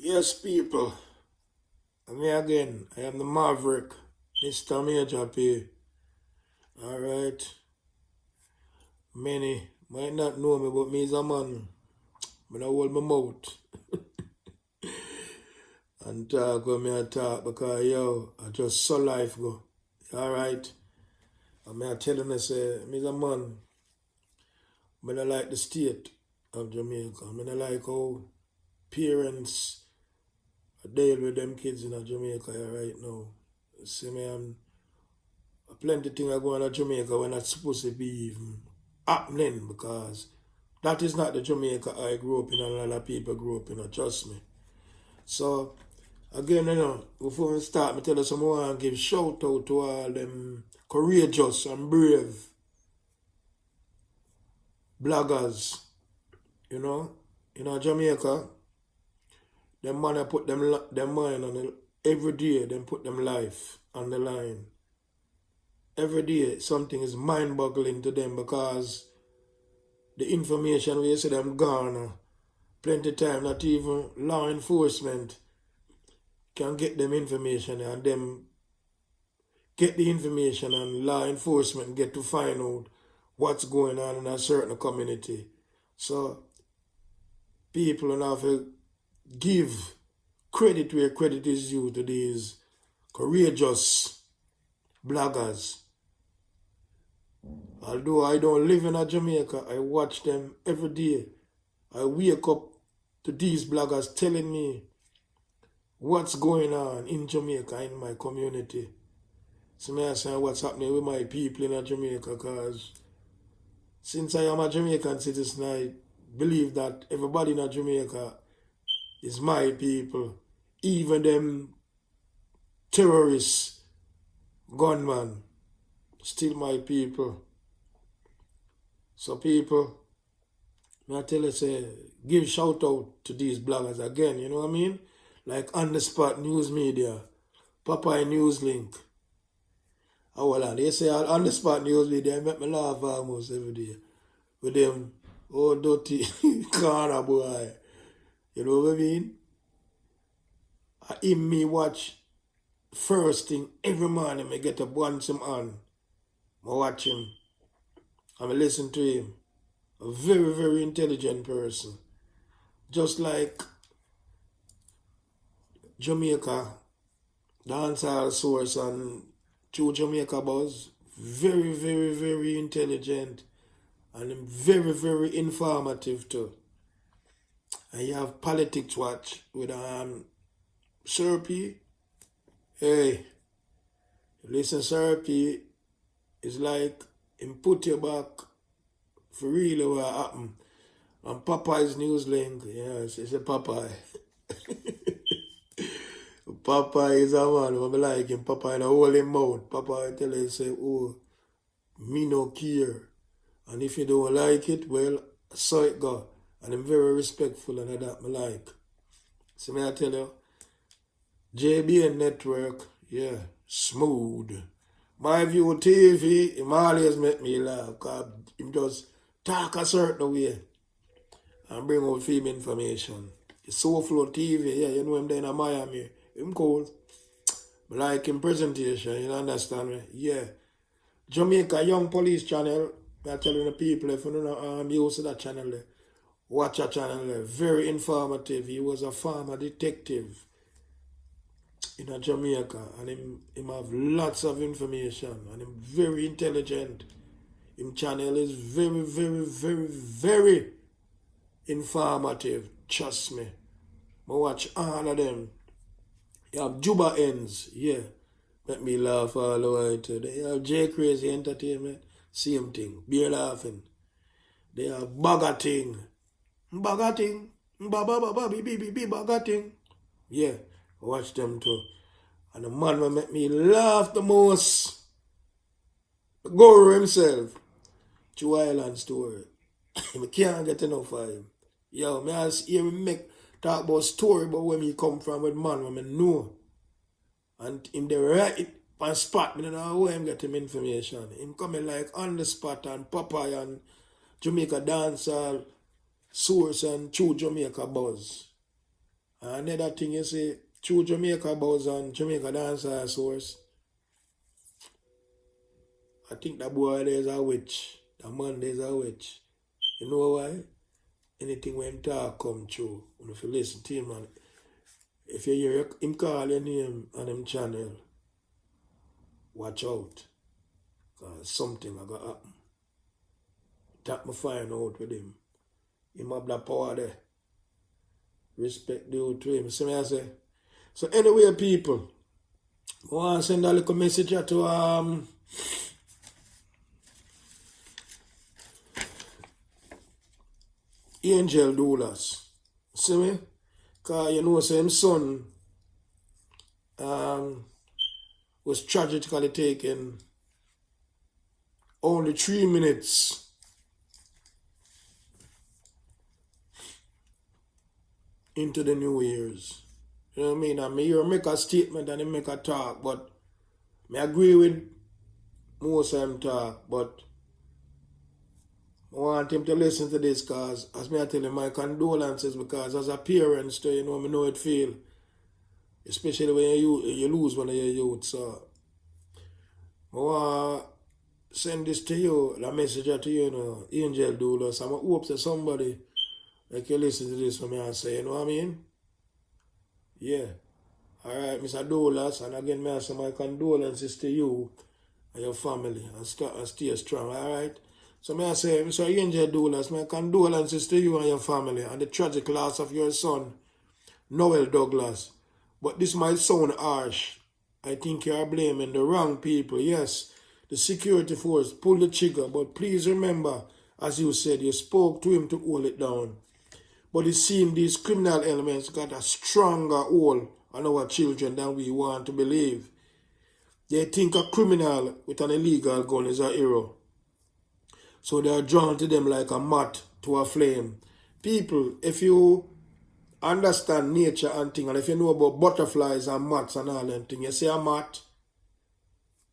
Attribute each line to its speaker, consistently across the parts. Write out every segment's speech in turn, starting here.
Speaker 1: Yes, people. Me again. I am the Maverick, Mr. Major P. Alright. Many might not know me, but me is a man. I hold my mouth and talk when me I talk because I just saw life go. Alright. And me I telling you say, me is a man. I don't like the state of Jamaica. I don't like how parents deal with them kids in Jamaica right now. See me, I'm plenty things are going on in Jamaica when that's supposed to be even happening because that is not the Jamaica I grew up in and a lot of people grew up in, trust me. So, again, before we start, I tell you some more and give shout out to all them courageous and brave bloggers, in Jamaica. Them man put them mind on it every day, them put them life on the line. Every day something is mind-boggling to them because the information we see them garner, plenty time not even law enforcement can get them information and them get the information and law enforcement get to find out what's going on in a certain community. So people have to give credit where credit is due to these courageous bloggers. Although I don't live in Jamaica, I watch them every day. I wake up to these bloggers telling me what's going on in Jamaica, in my community. So me I say what's happening with my people in Jamaica because since I am a Jamaican citizen, I believe that everybody in Jamaica is my people. Even them terrorists, gunmen, still my people. So people, I tell you, say, give shout out to these bloggers again, you know what I mean? Like OnTheSpotNewsMedia, PopeyeNewzLynx. Oh, well, they say OnTheSpotNewsMedia, they make me laugh almost every day. With them, oh, dirty corner boy. You know what I mean? In me watch first thing every morning, I get up once him on. I watch him. I listen to him. A very, very intelligent person. Just like Jamaica, dancehall source and True Jamaica Buzz. Very, very, very intelligent. And very, very informative too. And you have Politics Watch with Sir P. Hey, listen, Sir P is like him put you back for real what happened. And PopeyeNewzLynx, yes, it's a Popeye. Popeye is a man, I like him. Popeye in a hole in mouth. Popeye tell you, say, oh, me no care. And if you don't like it, well, so it go. And I'm very respectful and that I like. So may I tell you, JBNNetwork, yeah, smooth. My view TV, him always make me laugh because him just talk a certain way and bring out film information. Soulflow TV, yeah, you know him there in Miami. Him cool. But like him presentation, you understand me? Yeah. Jamaica Young Police Channel, I'm telling the people, if you don't use that channel there, watch that channel there. Very informative. He was a former detective in Jamaica and him have lots of information and him very intelligent. Him channel is very, very, very, very informative. Trust me. I watch all of them. You have Juba Ends, yeah. Make me laugh all the way to. They have J Crazy Entertainment, same thing. Beer laughing. They have BaggaThingzMediaTV. BaggaThingzMediaTV. Yeah, watch them too. And the man will make me laugh the most. The guru himself. True Island Story. I can't get enough of him. Yo, me I hear him make talk about story about where me come from with man when I know. And him the right on spot, I don't know where him get him information. Him coming like on the spot and Popeye and Jamaica dancehall source and True Jamaica Buzz. Another thing you see, true Jamaica buzz and Jamaica dancer source, I think that boy there's a witch. The man there's a witch. You know why? Anything when him talk come true. If you listen to him, man, if you hear him call your name on him channel, watch out. Because something I got happen. That me find out with him. Him have that power there. Respect due to him. See me I say? So anyway, people, I want to send a little message to Angel Doolas. See me? Because you know, say his son was tragically taken only 3 minutes into the New Year's. You know what I mean? I may make a statement and he make a talk, but I agree with most of them talk, but I want him to listen to this because, as I tell him, my condolences, because as a parent, you know, I know it feel, especially when you lose one of your youth. So I want to send this to you, the message to you, you know, Angel Doolas. I hope that somebody like you listen to this for me and say, you know what I mean? Yeah. Alright, Mr. Doolas, and again, I say my condolences to you and your family, and stay strong, alright? So I say, Mr. Angel Doolas, my condolences to you and your family and the tragic loss of your son, Noel Douglas. But this might sound harsh. I think you are blaming the wrong people. Yes, the security force pulled the trigger, but please remember, as you said, you spoke to him to hold it down. But it seems these criminal elements got a stronger hold on our children than we want to believe. They think a criminal with an illegal gun is a hero. So they are drawn to them like a moth to a flame. People, if you understand nature and things, and if you know about butterflies and moths and all them things, you see a moth,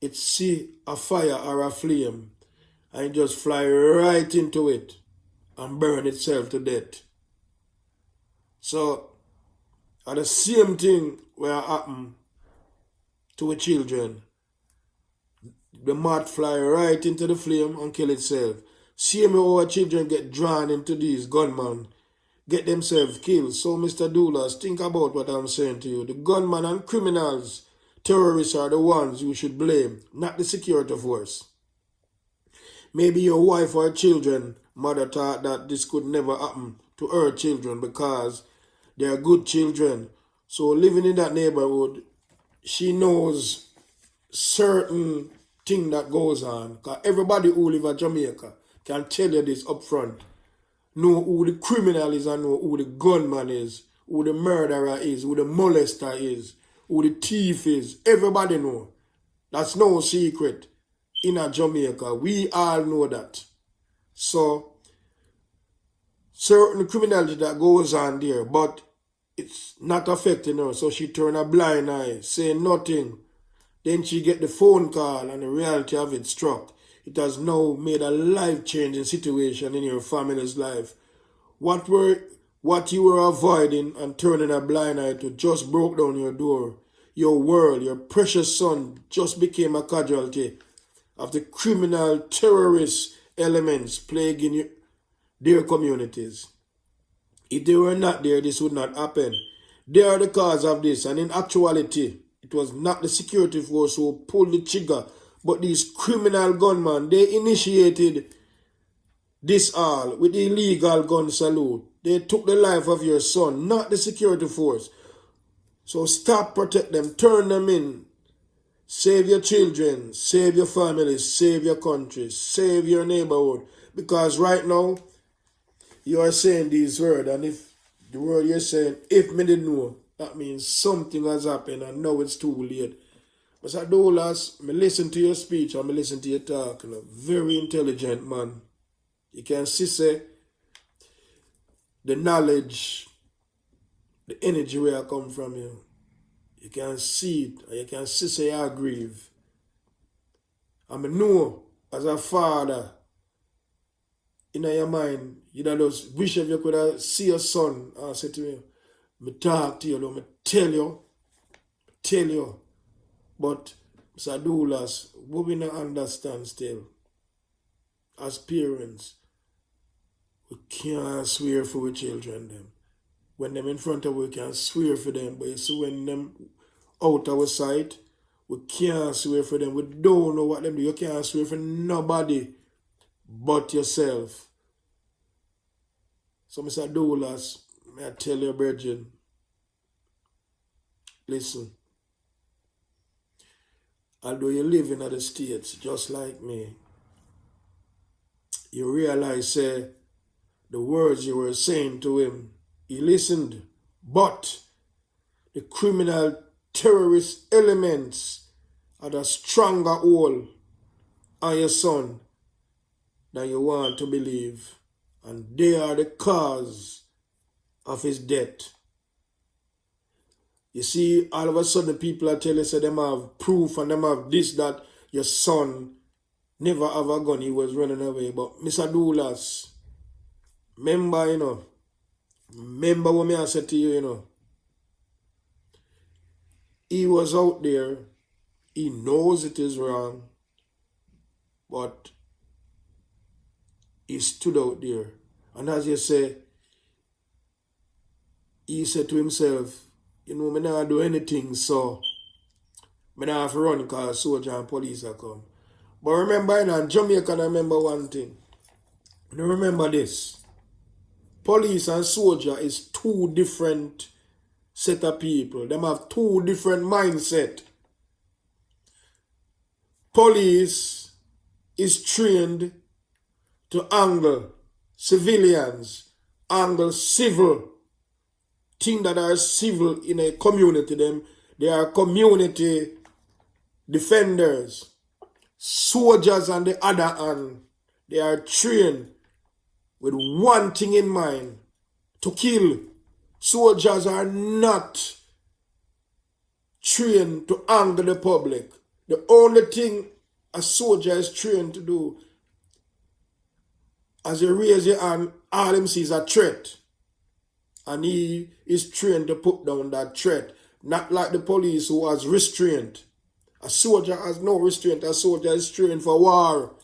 Speaker 1: it see a fire or a flame, and it just fly right into it and burn itself to death. So, the same thing will happen to the children. The moth fly right into the flame and kill itself. Same way our children get drawn into these gunmen, get themselves killed. So, Mr. Doolas, think about what I'm saying to you. The gunmen and criminals, terrorists are the ones you should blame, not the security force. Maybe your wife or children, mother thought that this could never happen to her children because they are good children. So living in that neighborhood, she knows certain thing that goes on. Because everybody who live in Jamaica can tell you this up front. Know who the criminal is and know who the gunman is, who the murderer is, who the molester is, who the thief is. Everybody know. That's no secret in Jamaica. We all know that. So, certain criminality that goes on there, but it's not affecting her. So she turn a blind eye, say nothing. Then she get the phone call and the reality of it struck. It has now made a life-changing situation in your family's life. What you were avoiding and turning a blind eye to just broke down your door. Your world, your precious son just became a casualty of the criminal terrorist elements plaguing their communities. If they were not there, this would not happen. They are the cause of this, and in actuality, it was not the security force who pulled the trigger, but these criminal gunmen. They initiated this all with the illegal gun salute. They took the life of your son, not the security force. So stop, protect them, turn them in. Save your children, save your families, save your country, save your neighborhood. Because right now, you are saying these words, and if the word you're saying, if me didn't know, that means something has happened and now it's too late. Mr. Doolas, me listen to your speech and me listen to your talk. You know, very intelligent man. You can see say, the knowledge, the energy where I come from you. You can see it, and you can see say I grieve. And I know, as a father, in your mind, you just wish if you could see your son and say to him, Me talk to you, though, me tell you. But, Mr. Doolas, what we not understand still, as parents, we can't swear for our children them. When them in front of we can swear for them, but you see when them out our sight, we can't swear for them. We don't know what them do. You can't swear for nobody but yourself. So, Mr. Doolas, may I tell you, brethren, listen. Although you live in the States, just like me, you realize, the words you were saying to him, he listened. But the criminal terrorist elements had a stronger hold on your son than you want to believe. And they are the cause of his death. You see, all of a sudden people are telling you, say them have proof and them have this, that your son never have a gun, he was running away. But Mr. Doolas, remember, remember what I said to you, he was out there, he knows it is wrong, but he stood out there. And as you say, he said to himself, me not do anything, so me not have to run because soldier and police are come. But remember, in Jamaica, I remember one thing. You remember this. Police and soldier is two different set of people. Them have two different mindset. Police is trained to angle civilians, angle civil things that are civil in a community. They are community defenders. Soldiers on the other hand, they are trained with one thing in mind, to kill. Soldiers are not trained to anger the public. The only thing a soldier is trained to do, as you raise your hand, all him sees a threat. And he is trained to put down that threat. Not like the police who has restraint. A soldier has no restraint. A soldier is trained for war.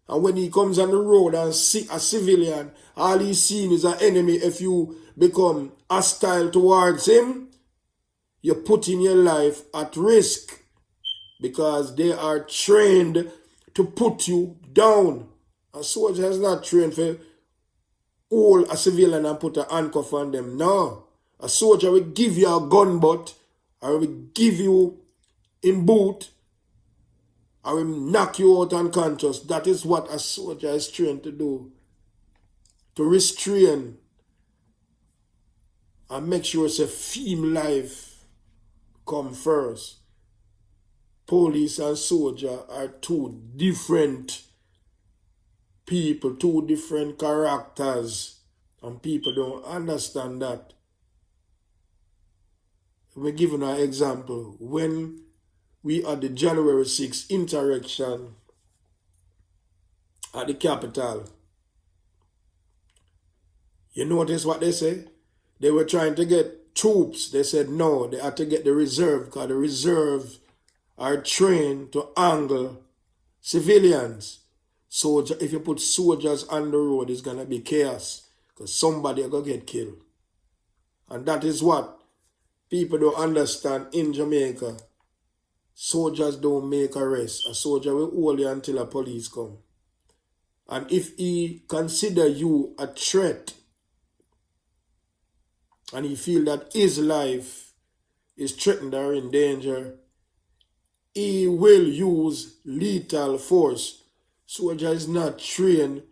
Speaker 1: And when he comes on the road and see a civilian, all he's seeing is an enemy. If you become hostile towards him, you're putting your life at risk. Because they are trained to put you down. A soldier is not trained for hold a civilian and put a handcuff on them. No. A soldier will give you a gun butt, or will give you in boot, or will knock you out unconscious. That is what a soldier is trained to do. To restrain and make sure it's a female life come first. Police and soldier are two different people, two different characters, and people don't understand that. We're giving an example. When we had the January 6th insurrection at the Capitol, you notice what they say? They were trying to get troops. They said no, they had to get the reserve, because the reserve are trained to angle civilians. Soldier, if you put soldiers on the road, it's going to be chaos, because somebody are going to get killed. And that is what people don't understand in Jamaica. Soldiers don't make arrests. A soldier will hold you until a police come. And if he consider you a threat, and he feel that his life is threatened or in danger, he will use lethal force. Soldier is not trained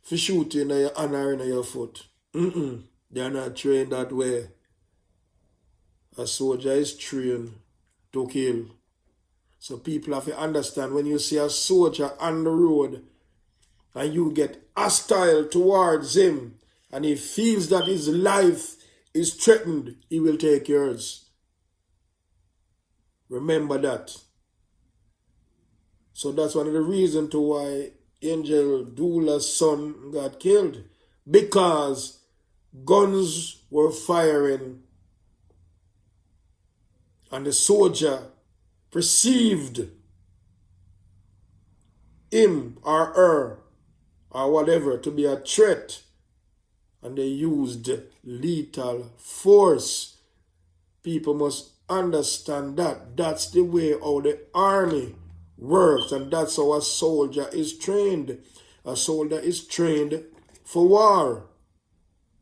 Speaker 1: for shooting in your hand or in your foot. They are not trained that way. A soldier is trained to kill. So people have to understand, when you see a soldier on the road and you get hostile towards him and he feels that his life is threatened, he will take yours. Remember that. So that's one of the reasons to why Angel Doola's son got killed. Because guns were firing and the soldier perceived him or her or whatever to be a threat and they used lethal force. People must understand that. That's the way how the army works, and that's how a soldier is trained. A soldier is trained for war.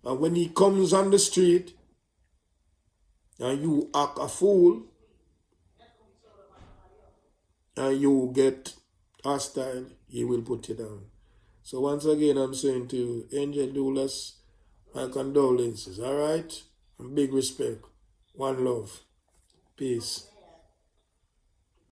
Speaker 1: And when he comes on the street and you act a fool and you get hostile, he will put you down. So once again, I'm saying to you, Angel Doolas, my condolences, all right? And big respect. One love. Peace.